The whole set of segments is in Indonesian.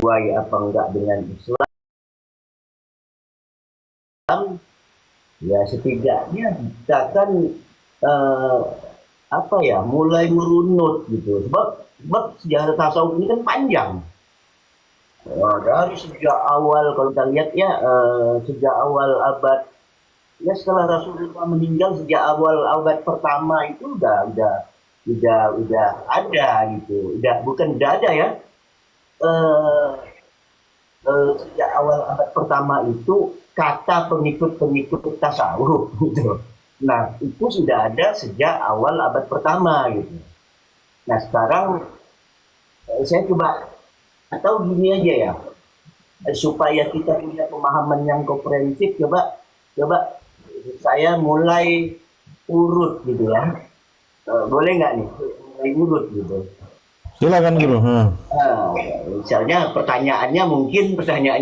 sesuai apa enggak dengan Islam, ya setidaknya kita kan eh, apa ya mulai merunut gitu. Sebab sejarah tasawuf ini kan panjang. Dari sejak awal kalau kita lihat ya sejak awal abad ya setelah Rasulullah meninggal sejak awal abad pertama itu udah ada gitu. Bukan udah ada ya. Eh, Sejak awal abad pertama itu kata pengikut-pengikut tasawuf gitu. Nah, itu sudah ada sejak awal abad pertama gitu. Nah, sekarang saya coba atau gini aja ya, supaya kita punya pemahaman yang komprehensif, coba coba saya mulai urut gitu ya. Boleh nggak nih? Mulai urut gitu. Silakan Guru. Nah, misalnya pertanyaannya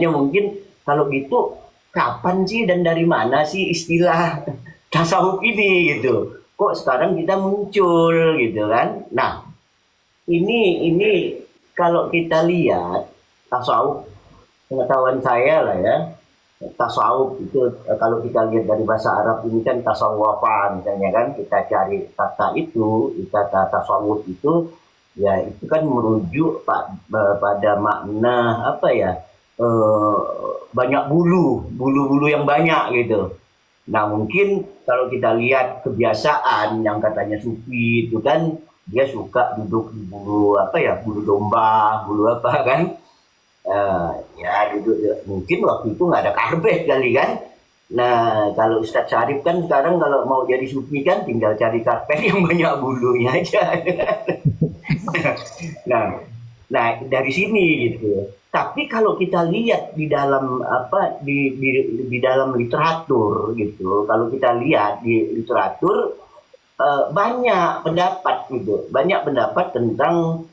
mungkin kalau gitu kapan sih dan dari mana sih istilah tasawuf ini gitu? Kok sekarang kita muncul gitu kan? Nah, ini kalau kita lihat tasawuf, pengetahuan saya lah ya, tasawuf itu kalau kita lihat dari bahasa Arab ini kan tasawwufan misalnya kan, kita cari kata itu, kata tasawuf itu ya itu kan merujuk pada makna apa ya, eh, banyak bulu-bulu yang banyak gitu. Nah mungkin kalau kita lihat kebiasaan yang katanya sufi itu kan dia suka duduk di bulu apa ya, bulu domba, bulu apa kan. Ya duduk mungkin waktu itu nggak ada karpet kali kan. Nah kalau Ustadz Syarif kan sekarang kalau mau jadi sufi kan tinggal cari karpet yang banyak bulunya aja. Nah, nah dari sini gitu. Tapi kalau kita lihat di dalam apa di dalam literatur gitu, kalau kita lihat di literatur banyak pendapat gitu, banyak pendapat tentang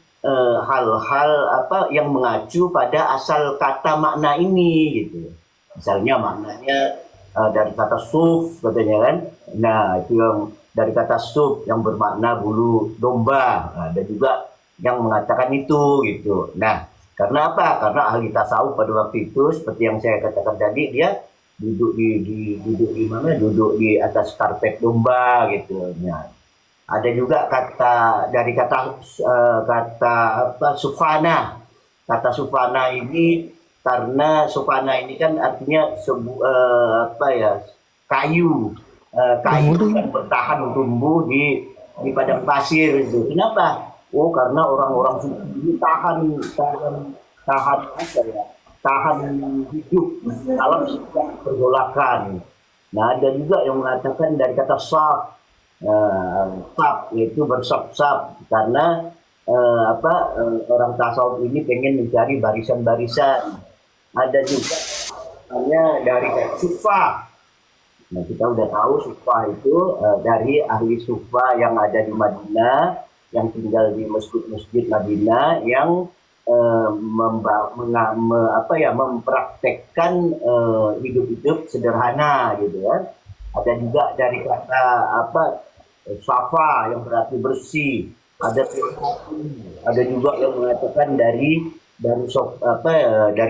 hal-hal apa yang mengacu pada asal kata makna ini gitu. Misalnya maknanya dari kata suf katanya kan. Nah, itu yang dari kata suf yang bermakna bulu domba. Nah, ada juga yang mengatakan itu gitu. Nah, karena apa? Karena ahli tasawuf pada waktu itu seperti yang saya katakan tadi dia duduk di mana? Duduk di atas karpet domba gitu. Nah, ada juga kata dari kata apa sufana. Kata sufana ini karena sufana ini kan artinya apa ya, kayu. Kayu yang bertahan tumbuh di padang pasir itu. Kenapa? Oh, karena orang-orang suku ini tahan apa ya? Tahan hidup dalam setiap pergolakan. Nah, ada juga yang mengatakan dari kata saf, saf yaitu bersaf-saf karena orang tasawuf ini pengen mencari barisan-barisan. Ada juga hanya dari sufa. Nah, kita udah tahu sufa itu dari ahli sufa yang ada di Madinah, yang tinggal di masjid-masjid Madinah, yang mempraktekkan hidup-hidup sederhana gitu ya. Ada juga dari kata apa safa yang berarti bersih. Ada juga yang mengatakan dari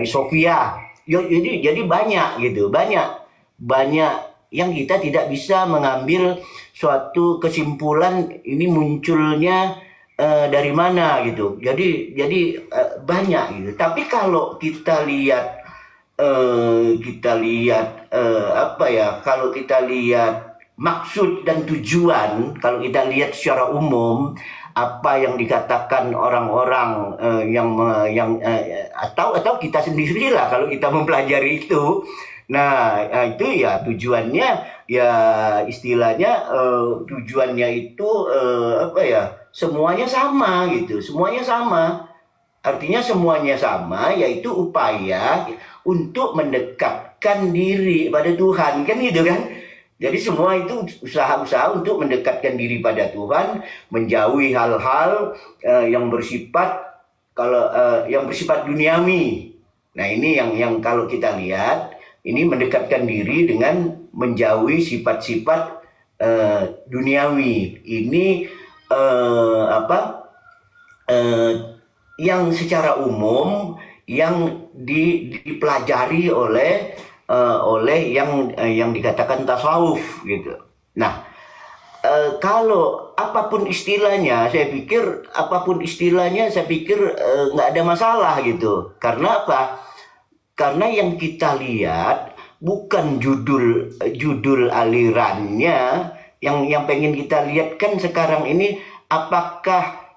Sofia. Jadi banyak gitu, banyak yang kita tidak bisa mengambil suatu kesimpulan ini munculnya dari mana gitu. Jadi banyak gitu. Tapi kalau kita lihat apa ya? Kalau kita lihat maksud dan tujuan, kalau kita lihat secara umum apa yang dikatakan orang-orang atau kita sendirilah kalau kita mempelajari itu. Nah, itu ya tujuannya ya istilahnya tujuannya itu apa ya? Semuanya sama gitu, semuanya sama. Artinya semuanya sama, yaitu upaya untuk mendekatkan diri pada Tuhan, kan gitu kan? Jadi semua itu usaha-usaha untuk mendekatkan diri pada Tuhan, menjauhi hal-hal yang bersifat yang bersifat duniawi. Nah ini yang kalau kita lihat ini mendekatkan diri dengan menjauhi sifat-sifat duniawi. Ini apa? Yang secara umum yang dipelajari oleh yang dikatakan tasawuf gitu. Nah, kalau apapun istilahnya, saya pikir nggak ada masalah gitu. Karena apa? Karena yang kita lihat bukan judul alirannya, yang pengen kita lihat kan sekarang ini apakah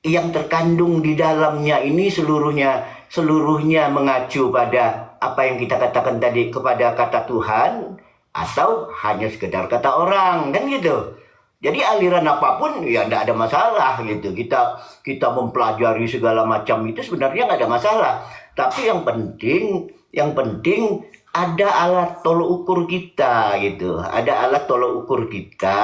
yang terkandung di dalamnya ini seluruhnya mengacu pada apa yang kita katakan tadi, kepada kata Tuhan, atau hanya sekedar kata orang, kan gitu. Jadi aliran apapun ya tidak ada masalah gitu. Kita mempelajari segala macam itu sebenarnya nggak ada masalah. Tapi yang penting ada alat tolok ukur kita gitu. Ada alat tolok ukur kita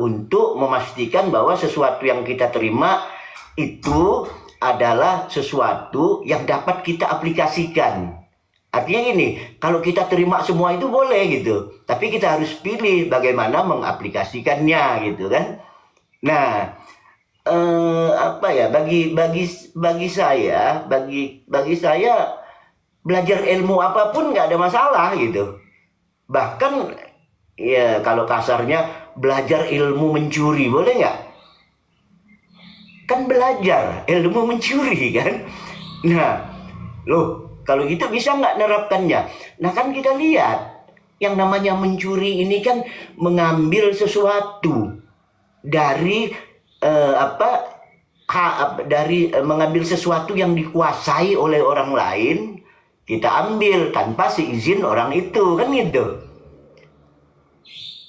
untuk memastikan bahwa sesuatu yang kita terima itu adalah sesuatu yang dapat kita aplikasikan. Artinya gini, kalau kita terima semua itu boleh gitu, tapi kita harus pilih bagaimana mengaplikasikannya gitu kan. Nah, apa ya, bagi saya belajar ilmu apapun nggak ada masalah gitu. Bahkan ya kalau kasarnya belajar ilmu mencuri boleh nggak? Kan belajar ilmu mencuri kan. Nah, loh, kalau gitu bisa nggak nerapkannya? Nah kan kita lihat yang namanya mencuri ini kan mengambil sesuatu dari mengambil sesuatu yang dikuasai oleh orang lain, kita ambil tanpa seizin orang itu, kan gitu.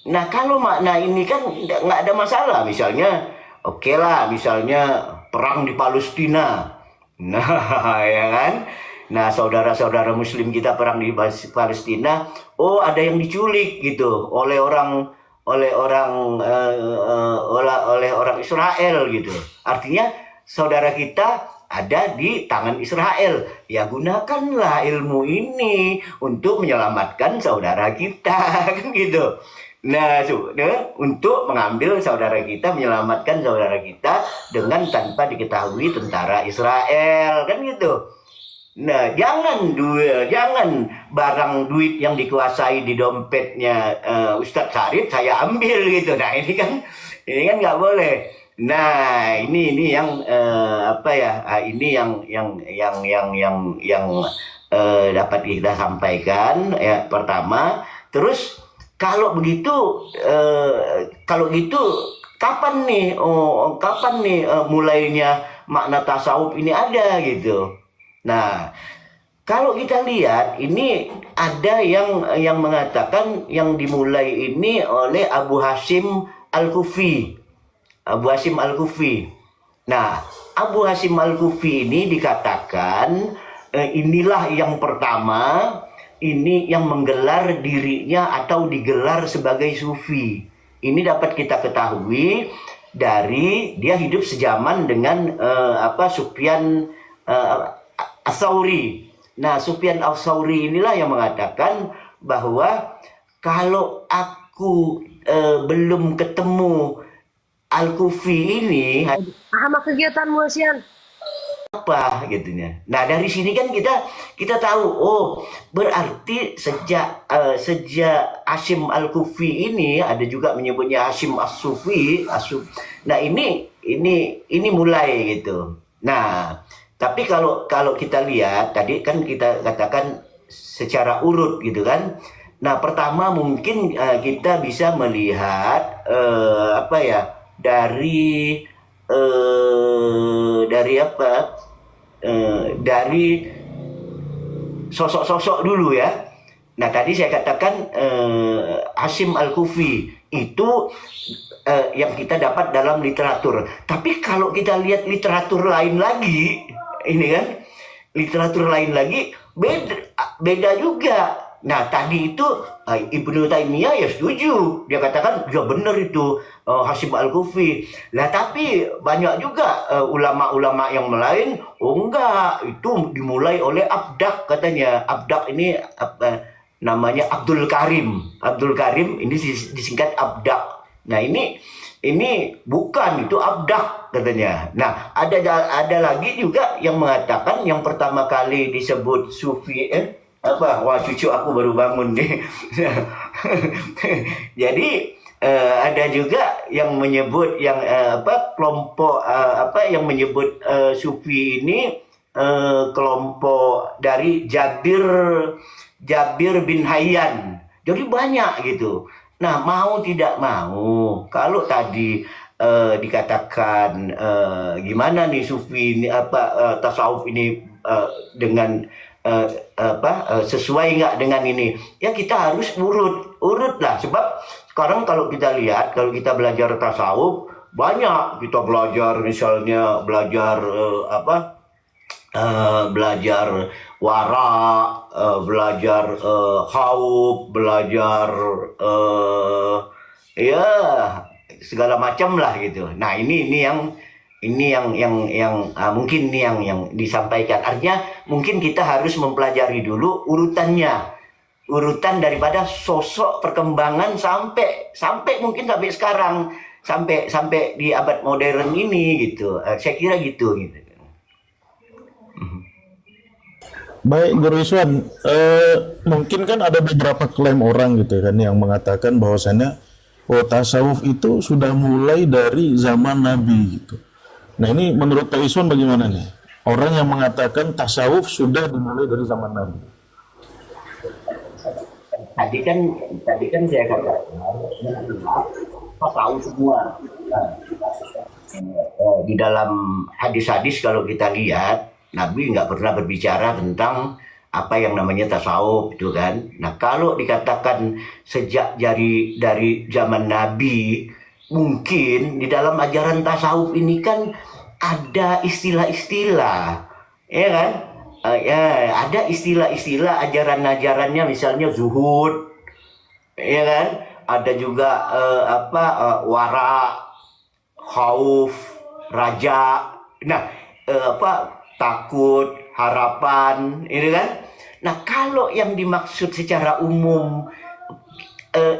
Nah kalau makna ini kan nggak ada masalah, misalnya oke lah, misalnya perang di Palestina, nah ya kan. Nah, saudara-saudara Muslim kita perang di Palestina, oh ada yang diculik gitu oleh orang Israel gitu. Artinya saudara kita ada di tangan Israel. Ya gunakanlah ilmu ini untuk menyelamatkan saudara kita, kan gitu. Nah, untuk mengambil saudara kita, menyelamatkan saudara kita dengan tanpa diketahui tentara Israel, kan gitu. Nah, jangan barang duit yang dikuasai di dompetnya Ustadz Sarif saya ambil gitu. Nah, ini kan nggak boleh. Nah, ini yang ini yang dapat kita sampaikan ya, pertama. Terus kalau gitu kapan nih mulainya makna tasawuf ini ada gitu. Nah, kalau kita lihat ini ada yang mengatakan yang dimulai ini oleh Abu Hasyim Al-Kufi. Nah, Abu Hasyim Al-Kufi ini dikatakan inilah yang pertama, ini yang menggelar dirinya atau digelar sebagai sufi. Ini dapat kita ketahui dari dia hidup sejaman dengan Sufyan Ats-Tsauri. Nah, Sufyan Ats-Tsauri inilah yang mengatakan bahwa kalau aku belum ketemu Al-Kufi ini, sama kegiatanmu, Sian. apa gitunya. Nah, dari sini kan kita tahu, oh berarti sejak Hasyim Al-Kufi ini, ada juga menyebutnya Hasyim As-Sufi. Nah, ini mulai gitu. Nah, tapi kalau kita lihat tadi kan kita katakan secara urut gitu kan. Nah, pertama mungkin kita bisa melihat dari sosok-sosok dulu ya. Nah, tadi saya katakan Hasyim Al-Kufi itu yang kita dapat dalam literatur. Tapi kalau kita lihat literatur lain lagi, ini kan literatur lain lagi beda juga. Nah, tadi itu Ibnu Taimiyah ya setuju, dia katakan ya benar itu Hasyim Al-Kufi. Lah tapi banyak juga ulama-ulama yang lain, oh enggak, itu dimulai oleh Abdah katanya. Abdah ini namanya Abdul Karim ini disingkat Abdah. Nah, ini ini bukan, itu abdah katanya. Nah, ada lagi juga yang mengatakan yang pertama kali disebut sufi apa? Wah, cucu aku baru bangun nih. Jadi ada juga yang menyebut yang apa kelompok apa yang menyebut sufi ini kelompok dari Jabir bin Hayyan. Jadi banyak gitu. Nah, mau tidak mau, kalau tadi dikatakan gimana nih sufi ini apa tasawuf ini dengan sesuai nggak dengan ini? Ya kita harus urut lah. Sebab sekarang kalau kita lihat, kalau kita belajar tasawuf banyak kita belajar misalnya belajar belajar wara, belajar khauf, belajar ya segala macam lah gitu. Nah ini yang mungkin ini yang disampaikan. Artinya mungkin kita harus mempelajari dulu urutan daripada sosok perkembangan sampai mungkin sampai sekarang sampai di abad modern ini gitu. Saya kira gitu. Baik, Guru Iswan, mungkin kan ada beberapa klaim orang gitu kan yang mengatakan bahwasannya tasawuf itu sudah mulai dari zaman Nabi gitu. Nah ini menurut Pak Iswan bagaimana nih? Orang yang mengatakan tasawuf sudah dimulai dari zaman Nabi. Tadi kan saya katakan tahu semua. Di dalam hadis-hadis kalau kita lihat Nabi nggak pernah berbicara tentang apa yang namanya tasawuf itu kan. Nah kalau dikatakan sejak dari zaman Nabi, mungkin di dalam ajaran tasawuf ini kan ada istilah-istilah, ya kan? Ya ada istilah-istilah ajaran-ajarannya, misalnya zuhud, ya kan? Ada juga wara, khauf, raja. Nah takut, harapan, ini kan. Nah, kalau yang dimaksud secara umum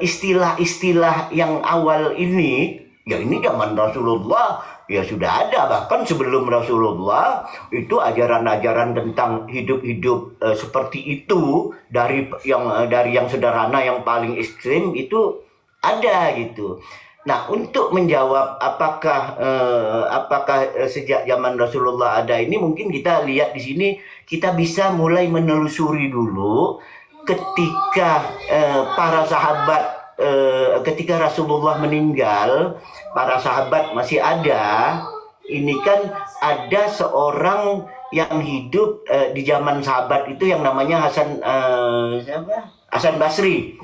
istilah-istilah yang awal ini, ya ini zaman Rasulullah ya sudah ada. Bahkan sebelum Rasulullah itu ajaran-ajaran tentang hidup-hidup seperti itu dari yang sederhana yang paling ekstrim itu ada gitu. Nah, untuk menjawab apakah sejak zaman Rasulullah ada ini, mungkin kita lihat di sini kita bisa mulai menelusuri dulu ketika para sahabat ketika Rasulullah meninggal, para sahabat masih ada. Ini kan ada seorang yang hidup di zaman sahabat itu yang namanya Hasan Basri.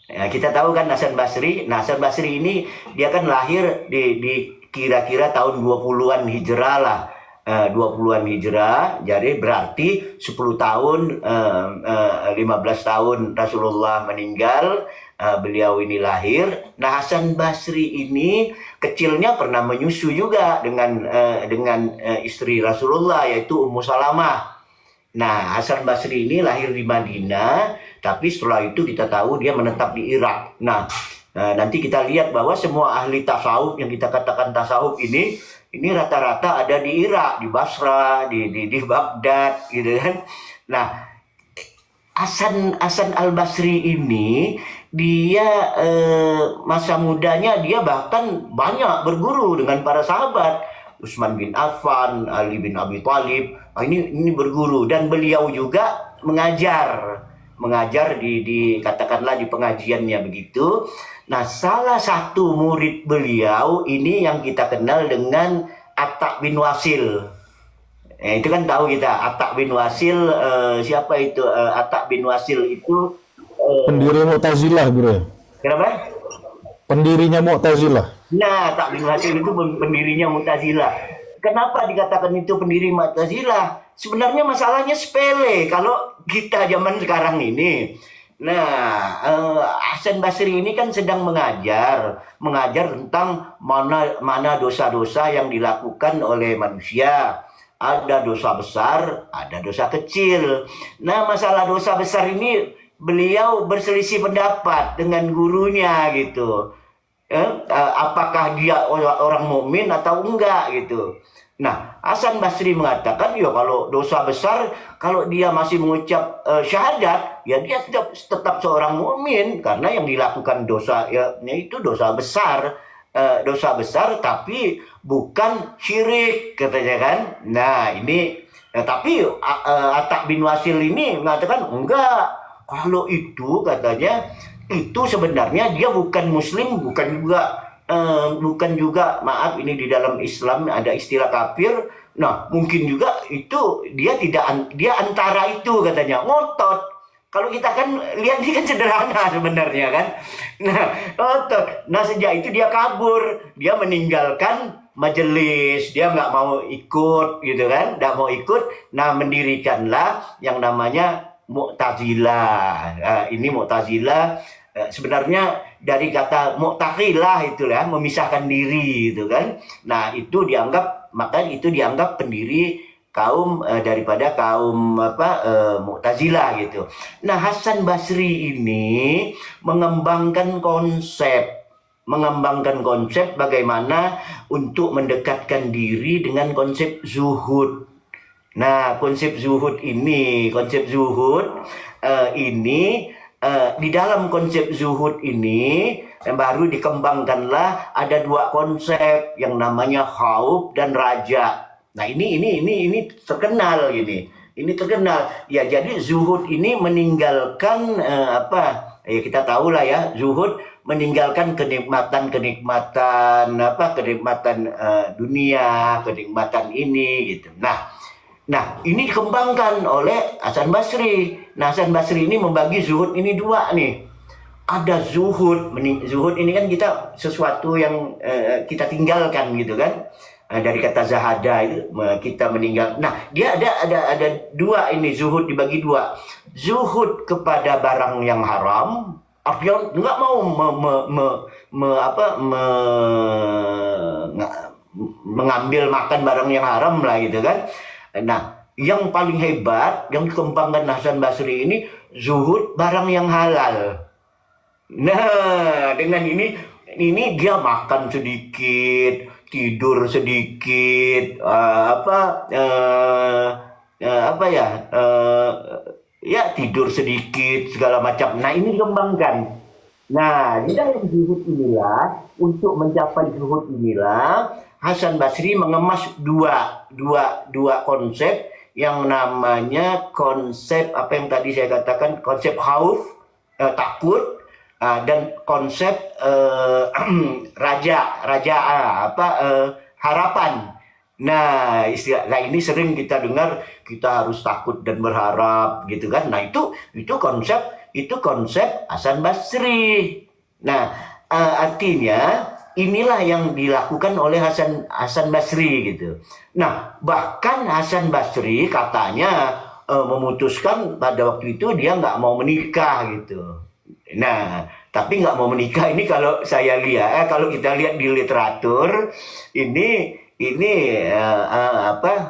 Ya, kita tahu kan Hasan Basri. Nah, Hasan Basri ini dia kan lahir di kira-kira tahun 20-an Hijrah lah. 20-an Hijrah, jadi berarti 10 tahun 15 tahun Rasulullah meninggal, beliau ini lahir. Nah, Hasan Basri ini kecilnya pernah menyusu juga dengan istri Rasulullah, yaitu Ummu Salamah. Nah, Hasan Basri ini lahir di Madinah, tapi setelah itu kita tahu dia menetap di Irak. Nah, nanti kita lihat bahwa semua ahli tasawuf yang kita katakan tasawuf ini rata-rata ada di Irak, di Basra, di Baghdad, gitu kan. Nah, Hasan al-Basri ini dia masa mudanya dia bahkan banyak berguru dengan para sahabat. Utsman bin Affan, Ali bin Abi Thalib, ini berguru, dan beliau juga mengajar di katakanlah di pengajiannya begitu. Nah, salah satu murid beliau ini yang kita kenal dengan Atta bin Wasil. Itu kan tahu kita Atta bin Wasil, siapa itu? Atta bin Wasil itu pendiri Mu'tazilah, Bro. Kenapa? Pendirinya Mu'tazilah. Nah, Atta bin Wasil itu pendirinya Mu'tazilah. Kenapa dikatakan itu pendiri Mu'tazilah? Sebenarnya masalahnya sepele kalau kita zaman sekarang ini. Nah, Hasan Basri ini kan sedang mengajar tentang mana dosa-dosa yang dilakukan oleh manusia. Ada dosa besar, ada dosa kecil. Nah, masalah dosa besar ini beliau berselisih pendapat dengan gurunya gitu. apakah dia orang mukmin atau enggak gitu. Nah, Hasan Basri mengatakan, ya kalau dosa besar, kalau dia masih mengucap syahadat, ya dia tetap seorang mukmin karena yang dilakukan dosa ya itu dosa besar tapi bukan syirik katanya kan. Nah, ini tapi Atta bin Wasil ini mengatakan enggak. Kalau itu katanya itu sebenarnya dia bukan muslim, bukan juga maaf ini di dalam Islam ada istilah kafir. Nah, mungkin juga itu dia antara itu katanya ngotot. Kalau kita kan lihat dia kan sederhana sebenarnya kan. Nah, ngotot. Nah, sejak itu dia kabur, dia meninggalkan majelis, dia nggak mau ikut gitu kan, nggak mau ikut. Nah, mendirikanlah yang namanya Mu'tazilah. Ini Mu'tazilah sebenarnya dari kata mu'taqilah itu ya, memisahkan diri gitu kan. Nah, maka itu dianggap pendiri kaum daripada kaum Mu'tazilah gitu. Nah, Hasan Basri ini mengembangkan konsep bagaimana untuk mendekatkan diri dengan konsep zuhud. Nah, konsep zuhud ini di dalam konsep zuhud ini yang baru dikembangkanlah ada dua konsep yang namanya khauf dan raja. Nah, ini terkenal ini. Ini terkenal. Ya, jadi zuhud ini meninggalkan ya kita tahu lah ya, zuhud meninggalkan kenikmatan dunia, kenikmatan ini gitu. Nah, ini dikembangkan oleh Hasan Basri. Nah, Hasan Basri ini membagi zuhud ini dua nih. Ada zuhud ini kan kita sesuatu yang kita tinggalkan gitu kan. Dari kata zahada itu kita meninggal. Nah, dia ada dua ini, zuhud dibagi dua. Zuhud kepada barang yang haram, artinya nggak mau mengambil makan barang yang haram lah gitu kan. Nah, yang paling hebat yang dikembangkan Hasan Basri ini zuhud barang yang halal. Nah, dengan ini dia makan sedikit, tidur sedikit, tidur sedikit segala macam. Nah, ini dikembangkan. Nah, di dalam zuhud inilah, untuk mencapai zuhud inilah, Hasan Basri mengemas dua konsep yang namanya konsep apa yang tadi saya katakan, konsep khauf, takut, dan konsep harapan. Nah, ini sering kita dengar, kita harus takut dan berharap gitu kan. Nah, itu konsep Hasan Basri. Nah, artinya inilah yang dilakukan oleh Hasan Basri gitu. Nah, bahkan Hasan Basri katanya memutuskan pada waktu itu dia nggak mau menikah gitu. Nah, tapi nggak mau menikah ini kalau saya lihat, kalau kita lihat di literatur ini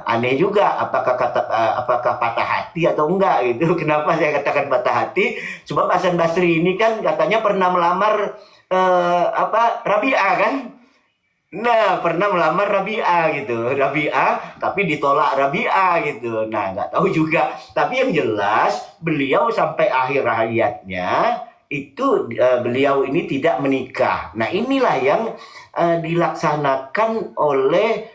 aneh juga. Apakah patah hati atau enggak gitu? Kenapa saya katakan patah hati? Sebab Hasan Basri ini kan katanya pernah melamar Rabi'ah kan? Nah, pernah melamar Rabi'ah gitu. Rabi'ah, tapi ditolak Rabi'ah gitu. Nah, nggak tahu juga. Tapi yang jelas, beliau sampai akhir hayatnya, itu beliau ini tidak menikah. Nah, inilah yang dilaksanakan oleh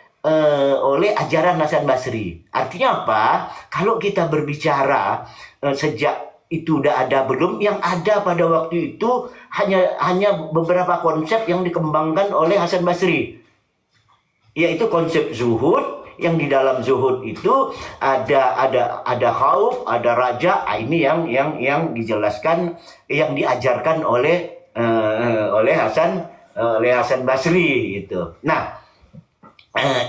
ajaran Hasan Basri. Artinya apa? Kalau kita berbicara sejak itu udah ada belum, yang ada pada waktu itu hanya beberapa konsep yang dikembangkan oleh Hasan Basri, yaitu konsep zuhud, yang di dalam zuhud itu ada khauf, ada raja. Ini yang dijelaskan, yang diajarkan oleh Hasan Basri gitu. Nah,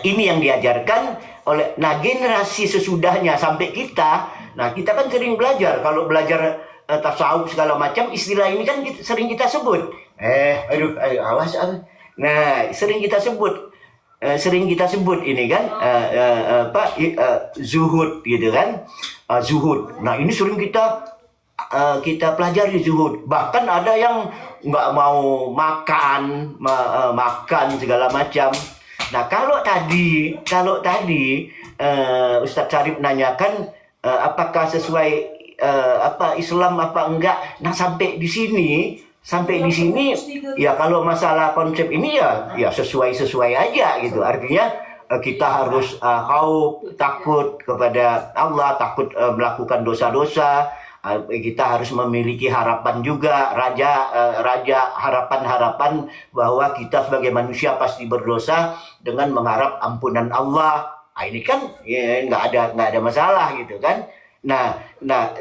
ini yang diajarkan oleh generasi sesudahnya sampai kita. Nah, kita kan sering belajar, kalau belajar tasawuf segala macam, istilah ini kan sering kita sebut. Awas. Nah, sering kita sebut ini kan zuhud gitu kan. Zuhud. Nah, ini sering kita kita pelajari zuhud. Bahkan ada yang nggak mau makan, makan segala macam. Nah kalau tadi Ustadz Syarif nanyakan apakah sesuai Islam apa enggak. Nah sampai di sini ya kalau masalah konsep ini ya sesuai aja gitu. Artinya kita harus takut kepada Allah, takut melakukan dosa-dosa. Kita harus memiliki harapan juga, raja harapan-harapan bahwa kita sebagai manusia pasti berdosa dengan mengharap ampunan Allah. Nah, ini kan ya, nggak ada masalah gitu kan. Nah,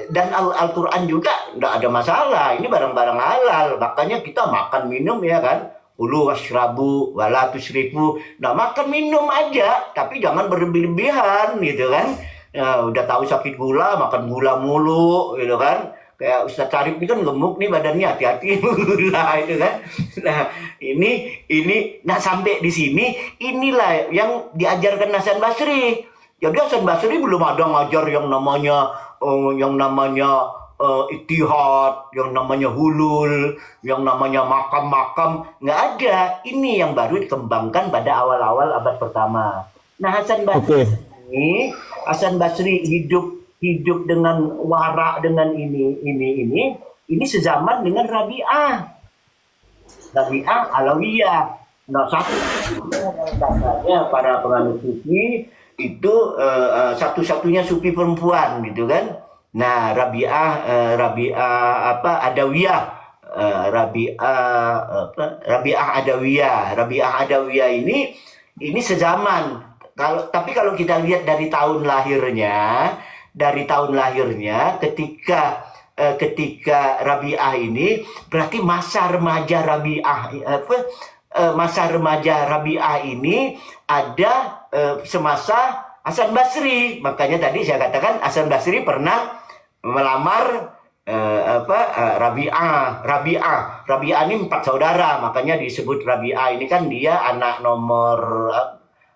dan Al-Quran juga nggak ada masalah. Ini barang-barang halal. Makanya kita makan minum ya kan. Kulu washrabu wala tusrifu. Nah, makan minum aja, tapi jangan berlebihan gitu kan. Ya, udah tahu sakit gula, makan gula mulu gitu kan. Kayak Ustadz Syarif ini kan gemuk nih badannya, hati-hati gula itu kan. Nah, nah sampai di sini inilah yang diajarkan Hasan Basri. Jadi Hasan Basri belum ada ngajar yang namanya ittihad, yang namanya hulul, yang namanya makam-makam, nggak ada. Ini yang baru dikembangkan pada awal-awal abad pertama. Nah, Hasan Basri hidup dengan wara, dengan ini sezaman dengan Rabi'ah Alawiyah. Nah, katanya para penganut sufi itu satu-satunya sufi perempuan gitu kan. Nah, Rabi'ah Adawiyah, Rabi'ah Adawiyah ini sezaman. Tapi kalau kita lihat dari tahun lahirnya ketika Rabi'ah ini berarti masa remaja Rabi'ah ini ada semasa Hasan Basri. Makanya tadi saya katakan Hasan Basri pernah melamar Rabi'ah ini 4 saudara, makanya disebut Rabi'ah. Ini kan dia anak nomor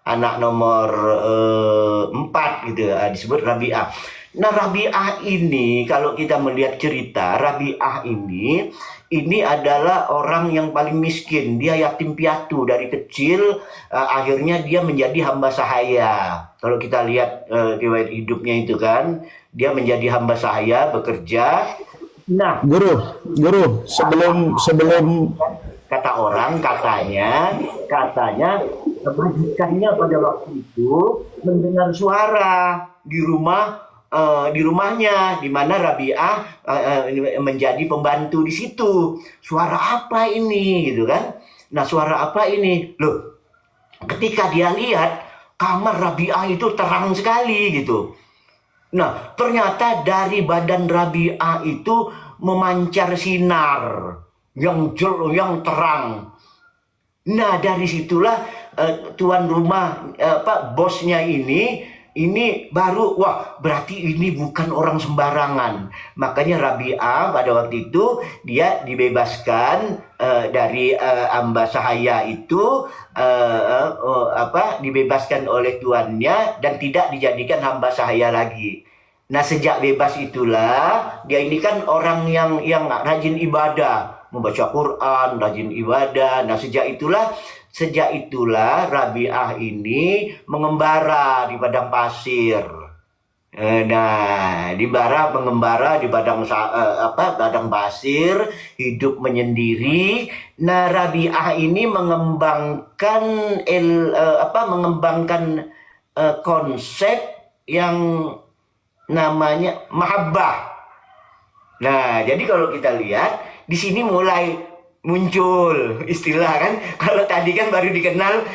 4 gitu, disebut Rabi'ah. Nah, Rabi'ah ini kalau kita melihat cerita Rabi'ah ini adalah orang yang paling miskin. Dia yatim piatu dari kecil, akhirnya dia menjadi hamba sahaya. Kalau kita lihat riwayat hidupnya itu kan, dia menjadi hamba sahaya, bekerja. Nah, Guru, sebelum katanya majikannya pada waktu itu mendengar suara di rumahnya, di mana Rabi'ah menjadi pembantu di situ. Suara apa ini gitu kan? Nah, suara apa ini? Loh, ketika dia lihat kamar Rabi'ah itu terang sekali gitu. Nah, ternyata dari badan Rabi'ah itu memancar sinar yang terang. Nah, dari situlah tuan rumah bosnya ini baru, wah berarti ini bukan orang sembarangan. Makanya Rabi'ah pada waktu itu dia dibebaskan dari hamba sahaya itu, dibebaskan oleh tuannya dan tidak dijadikan hamba sahaya lagi. Nah, sejak bebas itulah dia ini kan orang yang rajin ibadah, membaca Quran, rajin ibadah. Nah, sejak itulah Rabi'ah ini mengembara di padang pasir. Mengembara di padang pasir, hidup menyendiri. Nah, Rabi'ah ini mengembangkan konsep yang namanya mahabbah. Nah, jadi kalau kita lihat di sini mulai muncul istilah kan. Kalau tadi kan baru dikenal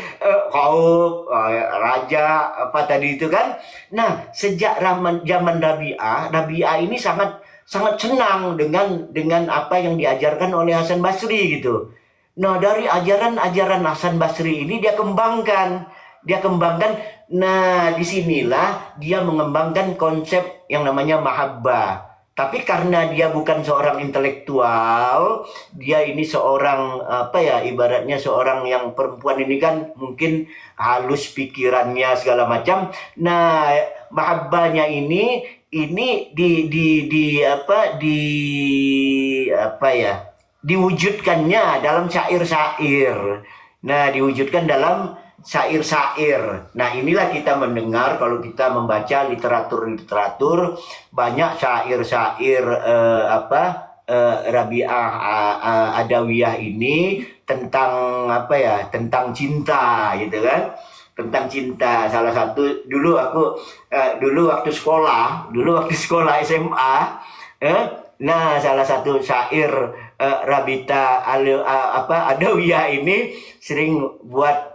Khauf, raja apa tadi itu kan. Nah, sejak zaman Rabi'ah ini sangat senang dengan apa yang diajarkan oleh Hasan Basri gitu. Nah, dari ajaran Hasan Basri ini dia kembangkan. Nah, disinilah dia mengembangkan konsep yang namanya mahabbah. Tapi karena dia bukan seorang intelektual, dia ini seorang ibaratnya seorang yang perempuan ini kan mungkin halus pikirannya segala macam. Nah, mahabbahnya ini ini apa ya, diwujudkannya dalam syair-syair. Nah, diwujudkan dalam syair-syair. Nah, inilah kita mendengar kalau kita membaca literatur-literatur, banyak syair-syair Rabi'ah Adawiyah ini tentang apa ya, tentang cinta gitu kan, tentang cinta. Salah satu dulu aku dulu waktu sekolah SMA, nah salah satu syair Rabita Adawiyah ini sering buat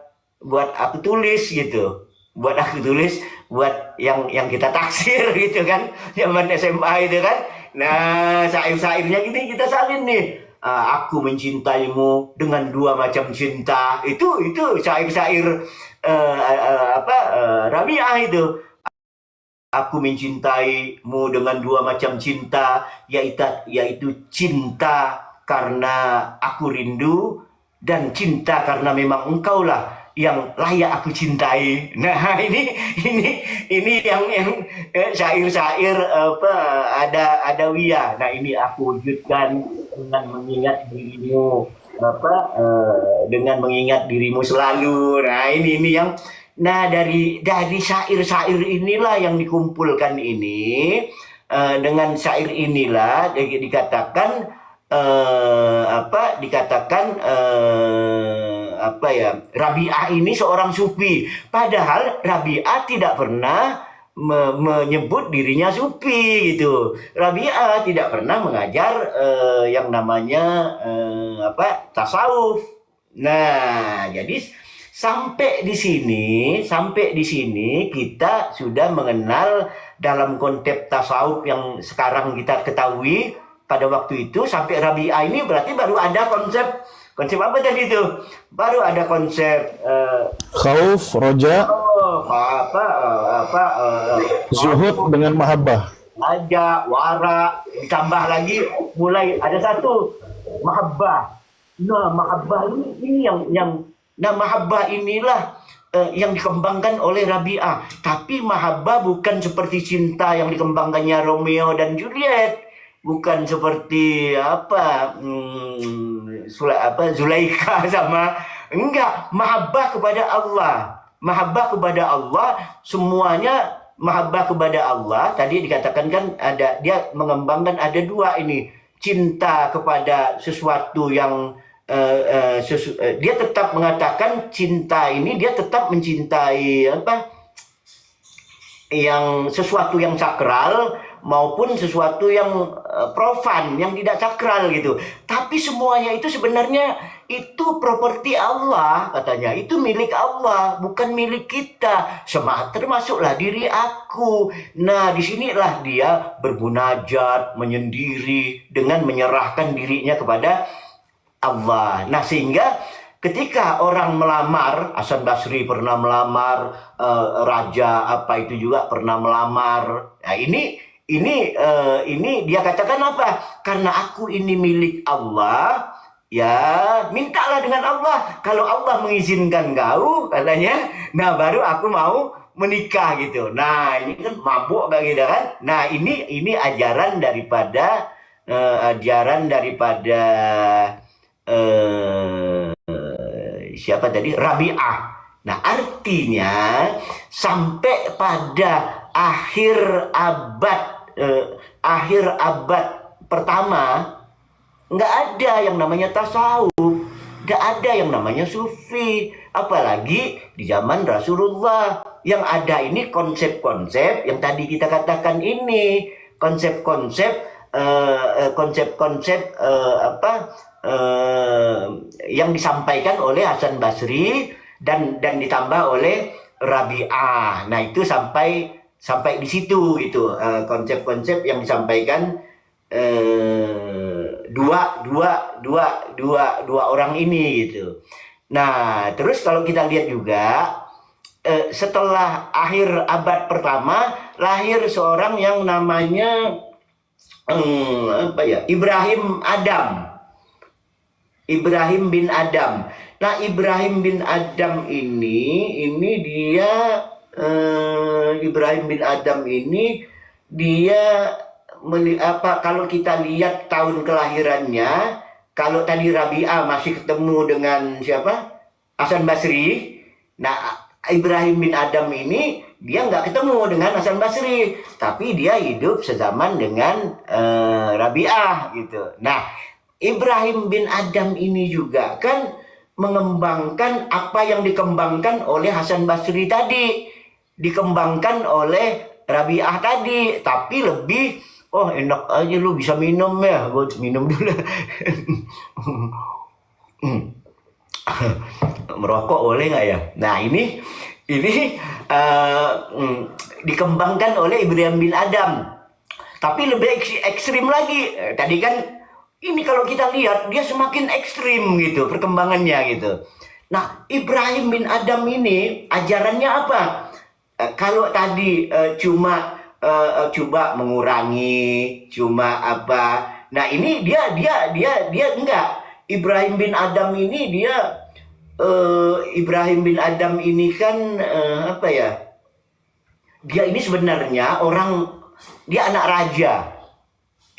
aku tulis gitu, buat yang kita taksir gitu kan, zaman SMA itu kan. Nah, syair-syairnya gini kita salin nih. Aku mencintaimu dengan dua macam cinta. Itu syair-syair Rabi'ah itu. Aku mencintaimu dengan dua macam cinta, yaitu cinta karena aku rindu dan cinta karena memang engkaulah yang layak aku cintai. Nah, ini yang syair-syair Adawiyah. Nah, ini aku wujudkan dengan mengingat dirimu, dengan mengingat dirimu selalu. Nah, ini yang, nah, dari syair-syair inilah yang dikumpulkan ini, dengan syair inilah dikatakan Rabi'ah ini seorang sufi. Padahal Rabi'ah tidak pernah menyebut dirinya sufi gitu. Rabi'ah tidak pernah mengajar yang namanya tasawuf. Nah, jadi sampai di sini kita sudah mengenal dalam konteks tasawuf yang sekarang kita ketahui. Pada waktu itu sampai Rabi'ah ini berarti baru ada konsep apa tadi itu? Baru ada konsep Khauf, roja, zuhud dengan mahabbah. Aja, wara, ditambah lagi mulai ada satu mahabbah. Nah, mahabbah ini mahabbah inilah yang dikembangkan oleh Rabi'ah. Tapi mahabbah bukan seperti cinta yang dikembangkannya Romeo dan Juliet. Bukan seperti Zulaikha sama, enggak, mahabbah kepada Allah semuanya. Mahabbah kepada Allah tadi dikatakan kan ada, dia mengembangkan ada dua ini, cinta kepada sesuatu yang dia tetap mengatakan cinta ini, dia tetap mencintai yang sesuatu yang sakral maupun sesuatu yang profan, yang tidak sakral gitu. Tapi semuanya itu sebenarnya itu properti Allah, katanya. Itu milik Allah, bukan milik kita. Termasuklah diri aku. Nah, disinilah dia bermunajat, menyendiri dengan menyerahkan dirinya kepada Allah. Nah, sehingga ketika orang melamar, Hasan Basri pernah melamar, raja apa itu juga pernah melamar. Nah, ini dia katakan apa? Karena aku ini milik Allah, ya mintalah dengan Allah. Kalau Allah mengizinkan kau, katanya, nah baru aku mau menikah gitu. Nah, ini kan mabuk kayak gitu kan. Nah, ini ajaran daripada siapa tadi? Rabi'ah. Nah, artinya sampai pada akhir abad pertama nggak ada yang namanya tasawuf, nggak ada yang namanya sufi, apalagi di zaman Rasulullah. Yang ada ini konsep-konsep yang tadi kita katakan ini, konsep-konsep yang disampaikan oleh Hasan Basri dan ditambah oleh Rabi'ah. Nah, itu sampai di situ gitu, konsep-konsep yang disampaikan dua orang ini gitu. Nah, terus kalau kita lihat juga setelah akhir abad pertama lahir seorang yang namanya Ibrahim bin Adam. Nah, Ibrahim bin Adam ini dia kalau kita lihat tahun kelahirannya, kalau tadi Rabi'ah masih ketemu dengan siapa? Hasan Basri. Nah, Ibrahim bin Adam ini dia nggak ketemu dengan Hasan Basri, tapi dia hidup sezaman dengan Rabi'ah gitu. Nah, Ibrahim bin Adam ini juga kan mengembangkan apa yang dikembangkan oleh Hasan Basri tadi, dikembangkan oleh Rabi'ah tadi, tapi lebih enak aja lu bisa minum ya, gue minum dulu. Merokok boleh nggak ya? Nah ini dikembangkan oleh Ibrahim bin Adam, tapi lebih ekstrim lagi. Tadi kan ini kalau kita lihat dia semakin ekstrim gitu perkembangannya gitu. Nah Ibrahim bin Adam ini ajarannya apa? Kalau tadi cuma coba mengurangi, cuma apa? Nah ini dia enggak. Ibrahim bin Adam ini kan apa ya? Dia ini sebenarnya dia anak raja.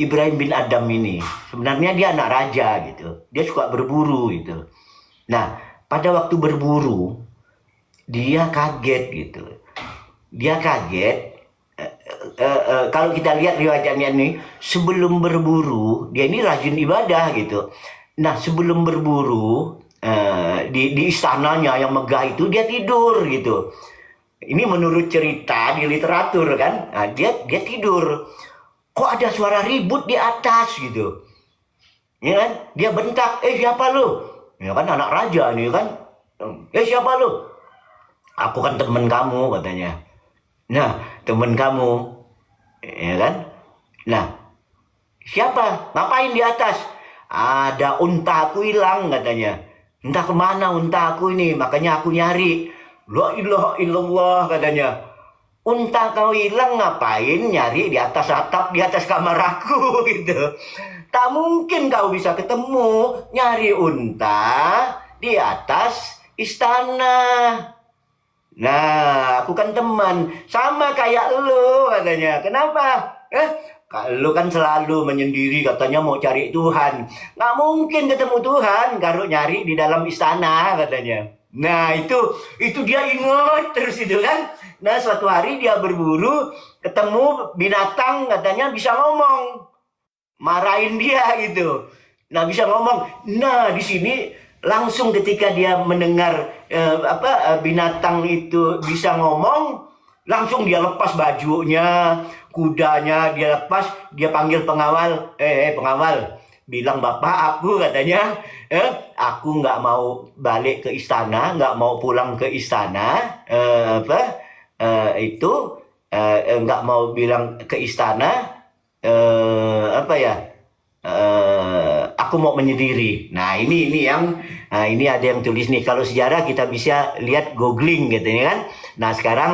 Ibrahim bin Adam ini sebenarnya dia anak raja gitu. Dia suka berburu gitu. Nah pada waktu berburu dia kaget gitu. Dia kaget. Kalau kita lihat riwayatnya nih, sebelum berburu dia ini rajin ibadah gitu. Nah sebelum berburu di istananya yang megah itu dia tidur gitu. Ini menurut cerita di literatur kan. Nah, dia tidur. Kok ada suara ribut di atas gitu. Ya kan? Dia bentak, siapa lu? Ya kan anak raja nih kan. Siapa lu? Aku kan temen kamu katanya. Nah, temen kamu, ya kan? Nah, siapa? Ngapain di atas? Ada unta aku hilang katanya. Entah kemana unta aku ini, makanya aku nyari. La ilaha illallah katanya. Unta kau hilang ngapain nyari di atas atap, di atas kamar aku gitu. Tak mungkin kau bisa ketemu nyari unta di atas istana. Nah, aku kan teman, sama kayak lu katanya. Kenapa? Lu kan selalu menyendiri katanya mau cari Tuhan. Nggak mungkin ketemu Tuhan kalau nyari di dalam istana katanya. Nah, itu dia ingat terus itu kan. Nah, suatu hari dia berburu, ketemu binatang katanya bisa ngomong. Marahin dia gitu. Nah, bisa ngomong. Nah, di sini langsung ketika dia mendengar binatang itu bisa ngomong, langsung dia lepas bajunya, kudanya dia lepas, dia panggil pengawal, pengawal, bilang bapak aku katanya, aku nggak mau balik ke istana, nggak mau pulang ke istana, nggak mau bilang ke istana, aku mau menyendiri. Nah ini yang ini ada yang tulis nih. Kalau sejarah kita bisa lihat googling gitu ya kan. Nah sekarang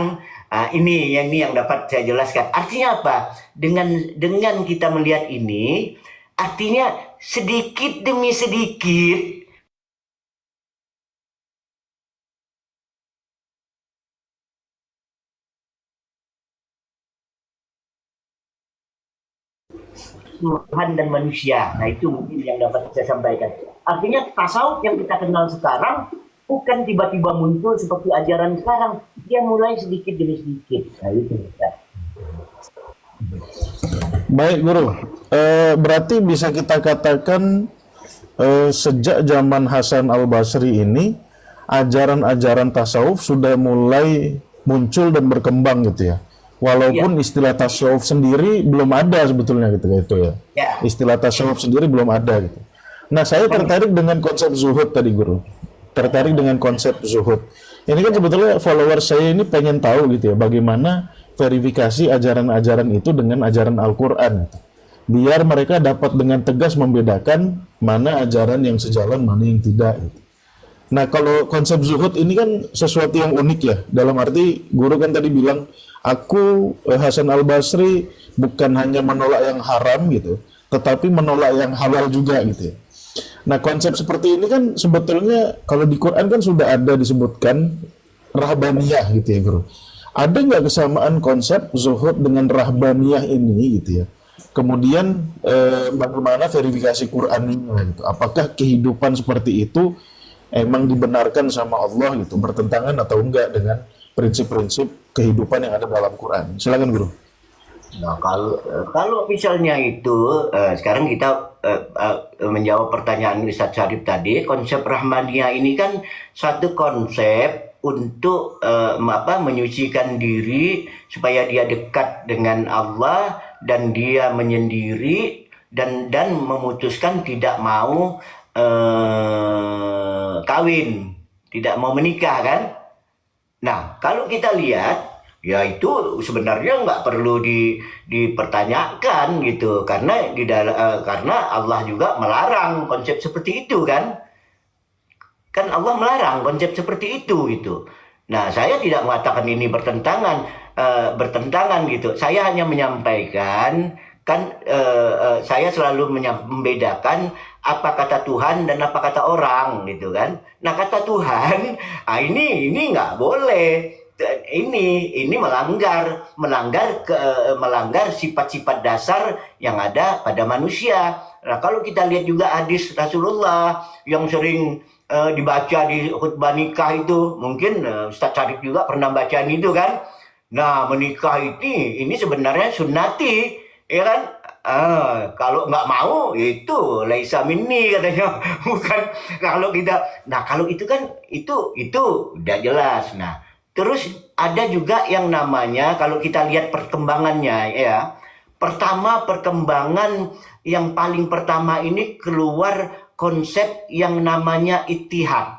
ini yang dapat saya jelaskan. Artinya apa? Dengan kita melihat ini, artinya sedikit demi sedikit Tuhan dan manusia. Nah itu mungkin yang dapat saya sampaikan. Artinya tasawuf yang kita kenal sekarang bukan tiba-tiba muncul seperti ajaran sekarang. Dia mulai sedikit demi sedikit. Nah itu. Baik Guru, berarti bisa kita katakan sejak zaman Hasan Al-Basri ini ajaran-ajaran tasawuf sudah mulai muncul dan berkembang gitu ya. Walaupun istilah tasawuf sendiri belum ada sebetulnya gitu ya. Istilah tasawuf sendiri belum ada gitu. Nah, saya tertarik dengan konsep zuhud tadi Guru. Tertarik dengan konsep zuhud. Ini kan sebetulnya follower saya ini pengen tahu gitu ya, bagaimana verifikasi ajaran-ajaran itu dengan ajaran Al-Qur'an. Biar mereka dapat dengan tegas membedakan mana ajaran yang sejalan, mana yang tidak gitu. Nah, kalau konsep zuhud ini kan sesuatu yang unik ya. Dalam arti Guru kan tadi bilang, aku Hasan Al-Basri bukan hanya menolak yang haram gitu, tetapi menolak yang halal juga gitu ya. Nah, konsep seperti ini kan sebetulnya kalau di Quran kan sudah ada disebutkan rahbaniyah gitu ya Guru. Ada nggak kesamaan konsep zuhud dengan rahbaniyah ini gitu ya? Kemudian bagaimana verifikasi Qur'annya gitu? Apakah kehidupan seperti itu emang dibenarkan sama Allah gitu, bertentangan atau enggak dengan prinsip-prinsip kehidupan yang ada dalam Quran? Silakan Guru. Nah, kalau misalnya itu sekarang kita menjawab pertanyaan Ustaz Syarif tadi, konsep Rahmaniyah ini kan satu konsep untuk menyucikan diri supaya dia dekat dengan Allah dan dia menyendiri dan memutuskan tidak mau kawin, tidak mau menikah kan? Nah, kalau kita lihat, ya itu sebenarnya nggak perlu dipertanyakan gitu, karena karena Allah juga melarang konsep seperti itu kan? Kan Allah melarang konsep seperti itu gitu. Nah, saya tidak mengatakan ini bertentangan gitu. Saya hanya menyampaikan kan saya selalu membedakan apa kata Tuhan dan apa kata orang gitu kan. Nah, kata Tuhan, ini nggak boleh. Ini melanggar sifat-sifat dasar yang ada pada manusia. Nah, kalau kita lihat juga hadis Rasulullah yang sering dibaca di khutbah nikah itu, mungkin Ustaz Syarif juga pernah bacaan itu kan. Nah, menikah ini sebenarnya sunnati, ya kan? Kalau nggak mau itu laisa minni katanya. Bukan kalau kita. Nah, kalau itu kan itu udah jelas. Nah, terus ada juga yang namanya kalau kita lihat perkembangannya ya. Pertama, perkembangan yang paling pertama ini keluar konsep yang namanya ittihad.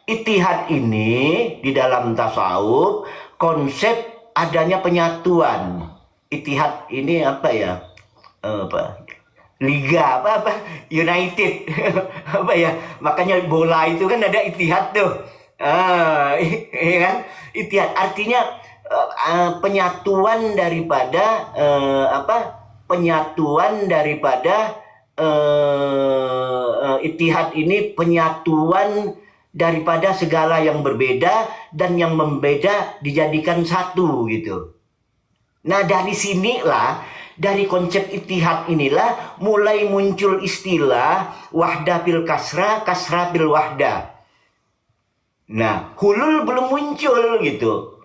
Ittihad ini di dalam tasawuf konsep adanya penyatuan. Ittihad ini apa ya? Liga apa United apa ya? Makanya bola itu kan ada ittihad tuh. Iya kan? Ittihad artinya penyatuan daripada penyatuan daripada ittihad ini penyatuan daripada segala yang berbeda dan yang membeda dijadikan satu gitu. Nah, dari sinilah, dari konsep ittihad inilah mulai muncul istilah wahdah bil kasrah, kasrah bil wahdah. Nah, hulul belum muncul gitu.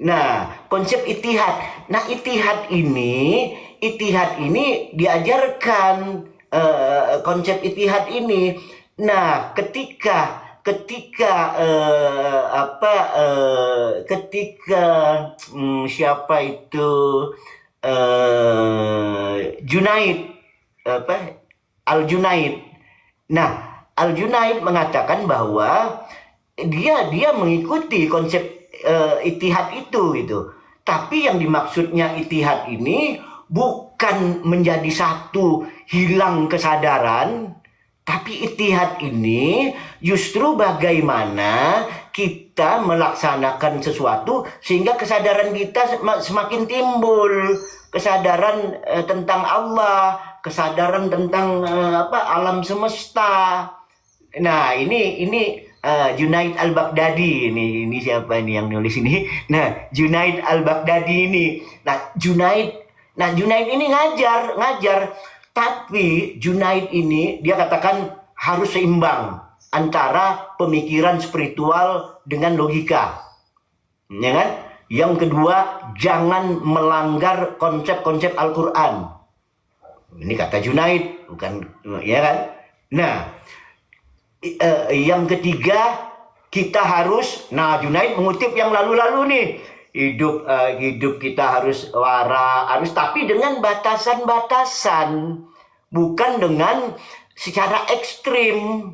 Nah, konsep ittihad. Nah, ittihad ini diajarkan konsep ittihad ini. Nah, ketika siapa itu Junaid Al-Junaid. Nah, Al-Junaid mengatakan bahwa dia mengikuti konsep ittihad itu gitu. Tapi yang dimaksudnya ittihad ini bukan menjadi satu, hilang kesadaran, tapi ittihad ini justru bagaimana kita melaksanakan sesuatu sehingga kesadaran kita semakin timbul, kesadaran tentang Allah, kesadaran tentang alam semesta. Nah, ini Junaid Al-Baghdadi ini siapa ini yang nulis ini? Nah, Junaid Al-Baghdadi ini. Nah, Junaid ini ngajar. Tapi Junaid ini dia katakan harus seimbang antara pemikiran spiritual dengan logika. Ya kan? Yang kedua, jangan melanggar konsep-konsep Al-Qur'an. Ini kata Junaid, bukan ya kan? Nah, yang ketiga kita harus, Junaid mengutip yang lalu-lalu nih, hidup kita harus harus tapi dengan batasan-batasan, bukan dengan secara ekstrim,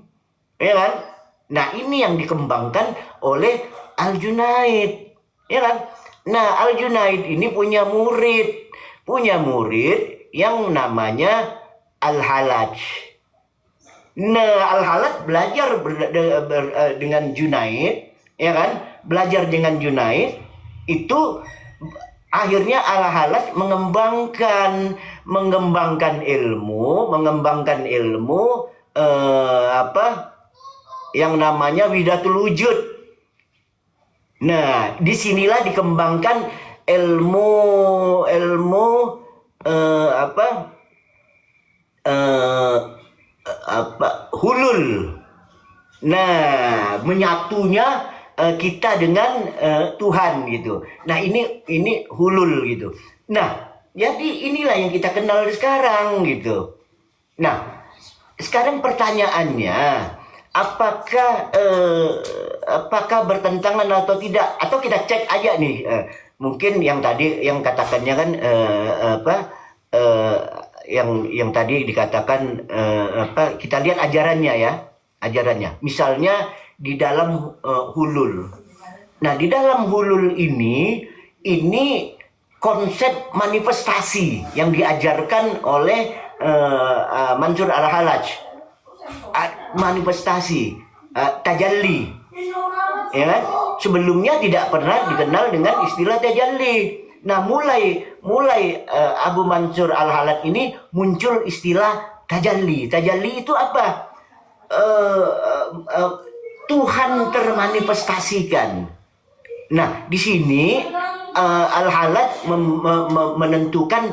ya kan? Nah, ini yang dikembangkan oleh Al-Junaid, ya kan? Nah, Al-Junaid ini punya murid yang namanya Al-Halaj. Nah, Al-Halaj belajar dengan Junaid, ya kan? Belajar dengan Junaid, itu akhirnya Al-Halaj mengembangkan ilmu yang namanya Wahdatul Wujud. Nah, disinilah dikembangkan ilmu ilmu apa eh, hulul. Nah, menyatunya kita dengan Tuhan gitu. Nah, ini hulul gitu. Nah, jadi inilah yang kita kenal sekarang gitu. Nah, sekarang pertanyaannya, apakah apakah bertentangan atau tidak? Atau kita cek aja nih. Mungkin yang tadi yang katakannya kan apa eh, yang tadi dikatakan apa? Kita lihat ajarannya ya, ajarannya. Misalnya di dalam hulul. Nah, di dalam hulul ini konsep manifestasi yang diajarkan oleh Mansur Al-Halaj, manifestasi, tajalli, ya kan? Sebelumnya tidak pernah dikenal dengan istilah tajalli. Nah, mulai Abu Mansur Al-Halaj ini muncul istilah tajalli. Tajalli itu apa? Uh, uh, Tuhan termanifestasikan. Nah, di sini Al-Halaj menentukan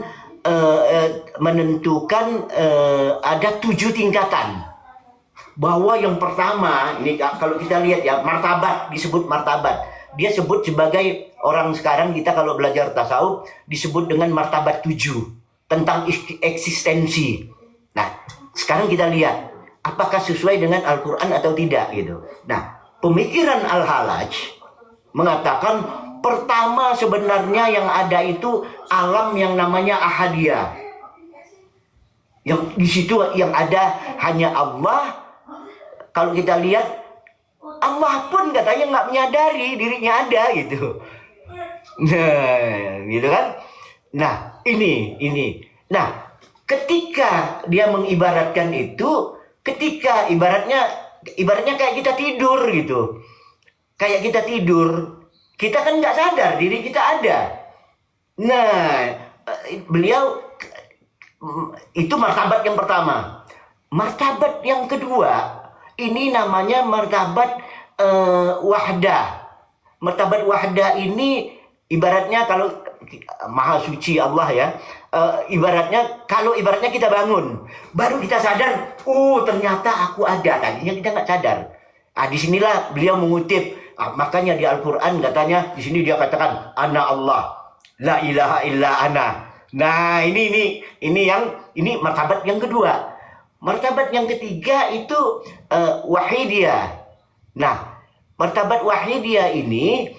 ada 7 tingkatan. Bahwa yang pertama, ini kalau kita lihat ya, martabat, disebut martabat. Dia sebut sebagai orang sekarang kita kalau belajar tasawuf disebut dengan martabat 7 tentang eksistensi. Nah, sekarang kita lihat apakah sesuai dengan Al-Quran atau tidak gitu. Nah, pemikiran Al-Halaj mengatakan pertama sebenarnya yang ada itu alam yang namanya ahadiyah. Yang di situ yang ada hanya Allah. Kalau kita lihat Allah pun katanya nggak menyadari dirinya ada gitu. Nah, gitu kan? Nah, ini. Nah, ketika dia mengibaratkan itu, ketika ibaratnya kayak kita tidur gitu. Kayak kita tidur, kita kan nggak sadar diri kita ada. Nah, beliau itu martabat yang pertama. Martabat yang kedua, ini namanya martabat wahdah. Martabat wahdah ini ibaratnya kalau maha suci Allah ya, ibaratnya kita bangun, baru kita sadar, ternyata aku ada. Tadinya kita nggak sadar. Disinilah beliau mengutip, makanya di Al-Quran katanya, di sini dia katakan, Ana Allah, la ilaha illa ana. Nah, ini martabat yang kedua. Martabat yang ketiga itu wahidiyah. Nah, martabat wahidiyah ini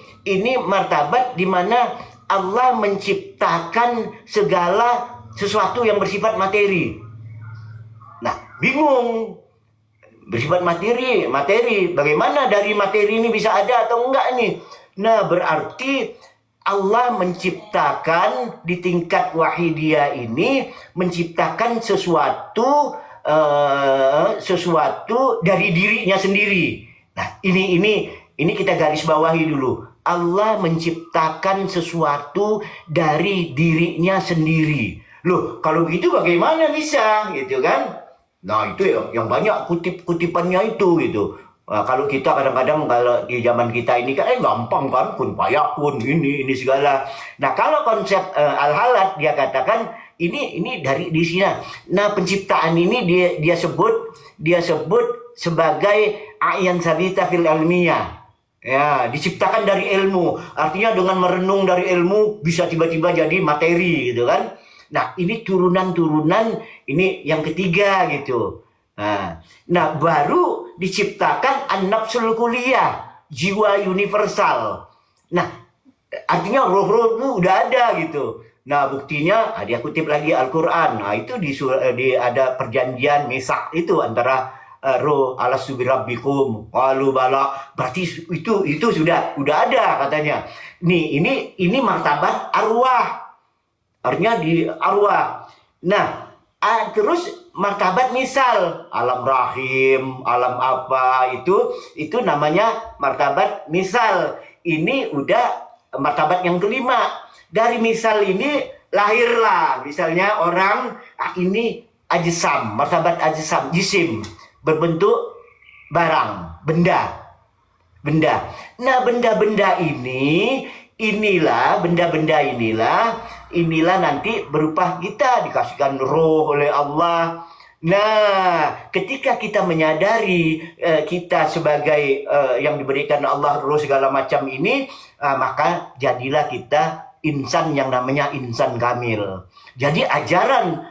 martabat di mana Allah menciptakan segala sesuatu yang bersifat materi. Nah, bingung. Bersifat materi. Bagaimana dari materi ini bisa ada atau enggak nih? Nah, berarti Allah menciptakan di tingkat wahidiyah ini menciptakan sesuatu dari dirinya sendiri. Nah, ini kita garis bawahi dulu. Allah menciptakan sesuatu dari dirinya sendiri. Loh, kalau begitu bagaimana bisa gitu kan? Nah, itu yang banyak kutipannya itu gitu. Nah, kalau kita kadang-kadang kalau di zaman kita ini kan gampang kan, kun payakun ini segala. Nah, kalau konsep Al-Halaj dia katakan ini dari di sini. Nah, penciptaan ini dia sebut sebagai ayan sabita fil ilmiyah. Ya, diciptakan dari ilmu. Artinya dengan merenung dari ilmu bisa tiba-tiba jadi materi gitu kan. Nah, ini turunan-turunan ini yang ketiga gitu. Nah, baru diciptakan an-nafsul kulliyah, jiwa universal. Nah, artinya roh-roh itu udah ada gitu. Nah, buktinya dia kutip lagi Al-Quran. Nah, itu ada perjanjian misak itu antara roh alastu birabbikum qalu bala. Berarti itu sudah ada katanya. Nih, ini martabat arwah. Artinya di arwah. Nah, terus martabat misal, alam rahim, alam apa itu namanya martabat misal. Ini udah martabat yang kelima. Dari misal ini lahirlah misalnya orang ini ajsam, martabat ajsam, jisim, berbentuk barang, benda. benda. Nah, benda-benda inilah nanti berupa kita dikasihkan roh oleh Allah. Nah, ketika kita menyadari kita sebagai yang diberikan Allah roh segala macam ini, maka jadilah kita insan yang namanya insan kamil. Jadi ajaran